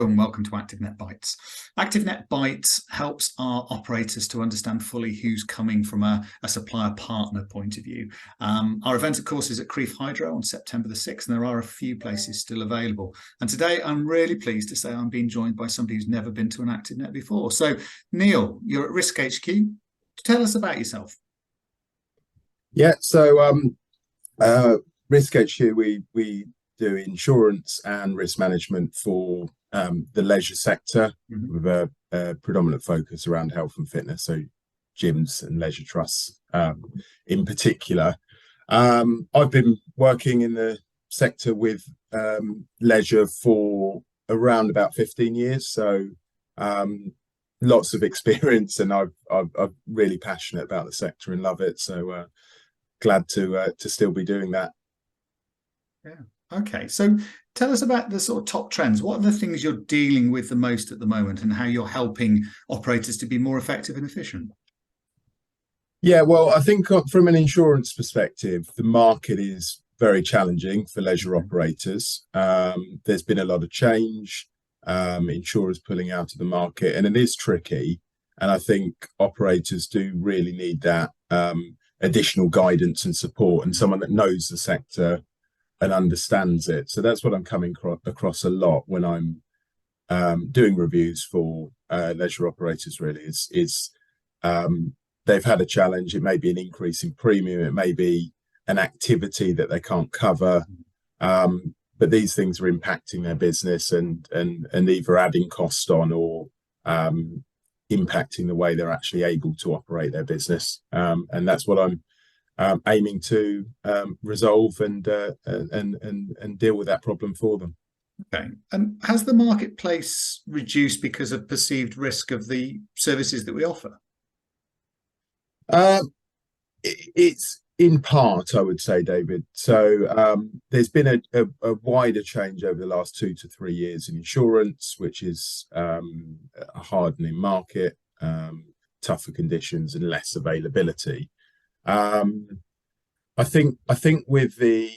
And welcome to ActiveNet Bytes. ActiveNet Bytes helps our operators to understand fully who's coming from a supplier partner point of view. Our event, of course, is at Crieff Hydro on September the 6th, and there are a few places still available. And today I'm really pleased to say I'm being joined by somebody who's never been to an ActiveNet before. So, Neil, you're at RiskHQ. Tell us about yourself. Yeah, so RiskHQ, we do insurance and risk management for the leisure sector, with a predominant focus around health and fitness, so gyms and leisure trusts in particular. I've been working in the sector with leisure for around about 15 years, so lots of experience, and I'm really passionate about the sector and love it. So glad to still be doing that. Yeah. Okay, so tell us about the sort of top trends. What are the things you're dealing with the most at the moment, and how you're helping operators to be more effective and efficient? Yeah, well, I think from an insurance perspective, the market is very challenging for leisure operators. There's been a lot of change, insurers pulling out of the market, and it is tricky. And I think operators do really need that additional guidance and support, and someone that knows the sector and understands it. So that's what I'm coming across a lot when I'm doing reviews for leisure operators. Really, is they've had a challenge. It may be an increase in premium, it may be an activity that they can't cover, but these things are impacting their business and either adding cost on or impacting the way they're actually able to operate their business. And that's what I'm aiming to resolve and deal with that problem for them. Okay. And has the marketplace reduced because of perceived risk of the services that we offer? It's in part, I would say, David. So there's been a wider change over the last 2 to 3 years in insurance, which is a hardening market, tougher conditions and less availability. I think with the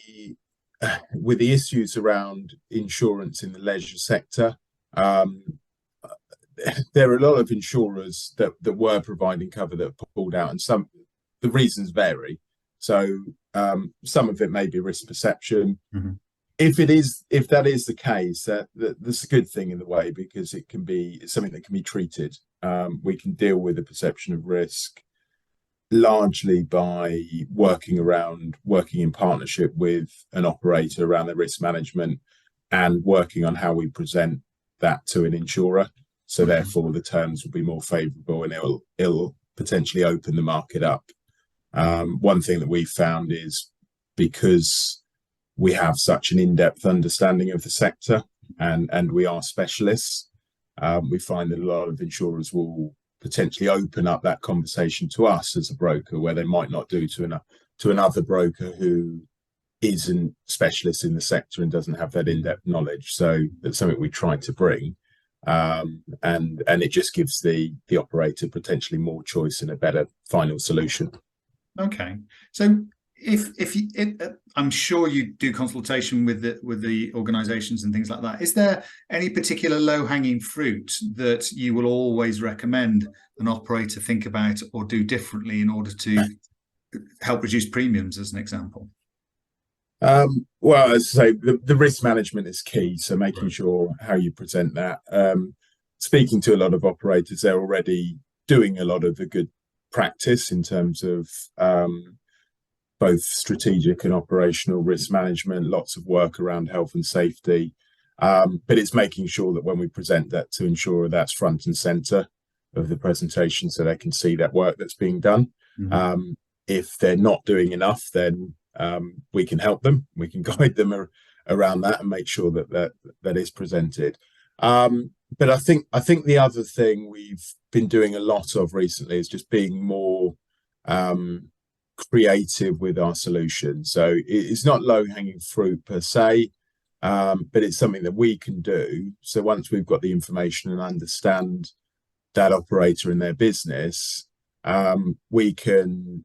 issues around insurance in the leisure sector, there are a lot of insurers that were providing cover that pulled out, and the reasons vary. So some of it may be risk perception. If that is the case, that's a good thing in the way, because it's something that can be treated. We can deal with the perception of risk largely by working in partnership with an operator around the risk management and working on how we present that to an insurer. So therefore the terms will be more favourable, and it'll potentially open the market up. One thing that we've found is, because we have such an in-depth understanding of the sector and we are specialists, we find that a lot of insurers will potentially open up that conversation to us as a broker, where they might not do to another broker who isn't specialist in the sector and doesn't have that in-depth knowledge. So that's something we try to bring, and it just gives the operator potentially more choice and a better final solution. Okay, so I'm sure you do consultation with the organisations and things like that. Is there any particular low-hanging fruit that you will always recommend an operator think about or do differently in order to help reduce premiums, as an example? Well, as I say, the risk management is key. So making sure how you present that. Speaking to a lot of operators, they're already doing a lot of the good practice in terms of both strategic and operational risk management, lots of work around health and safety. But it's making sure that when we present that to insurer, that's front and centre of the presentation, so they can see that work that's being done. If they're not doing enough, then we can help them. We can guide them around that and make sure that is presented. But I think the other thing we've been doing a lot of recently is just being more creative with our solution. So it's not low-hanging fruit per se, but it's something that we can do. So once we've got the information and understand that operator in their business, we can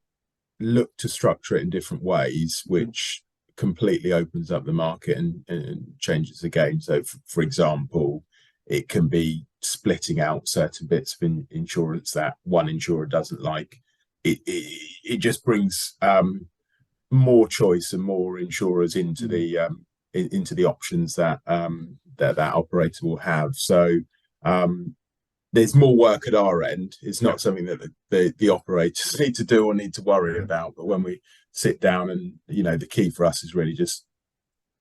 look to structure it in different ways, which completely opens up the market and changes the game. So for example, it can be splitting out certain bits of insurance that one insurer doesn't like. It just brings more choice and more insurers into the options that that operator will have. So there's more work at our end. It's not something that the operators need to do or need to worry about. But when we sit down, and the key for us is really just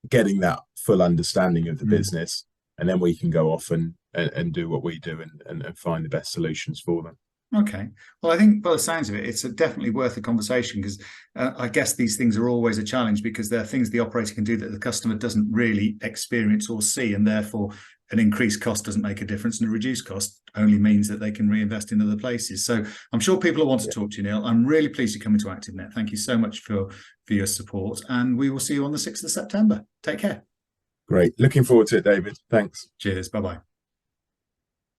getting that full understanding of the business, and then we can go off and do what we do and find the best solutions for them. Okay. Well, I think by the sounds of it, it's definitely worth a conversation, because I guess these things are always a challenge, because there are things the operator can do that the customer doesn't really experience or see, and therefore an increased cost doesn't make a difference, and a reduced cost only means that they can reinvest in other places. So I'm sure people will want to talk to you, Neil. I'm really pleased you're coming to ActiveNet. Thank you so much for your support, and we will see you on the 6th of September. Take care. Great. Looking forward to it, David. Thanks. Cheers. Bye-bye.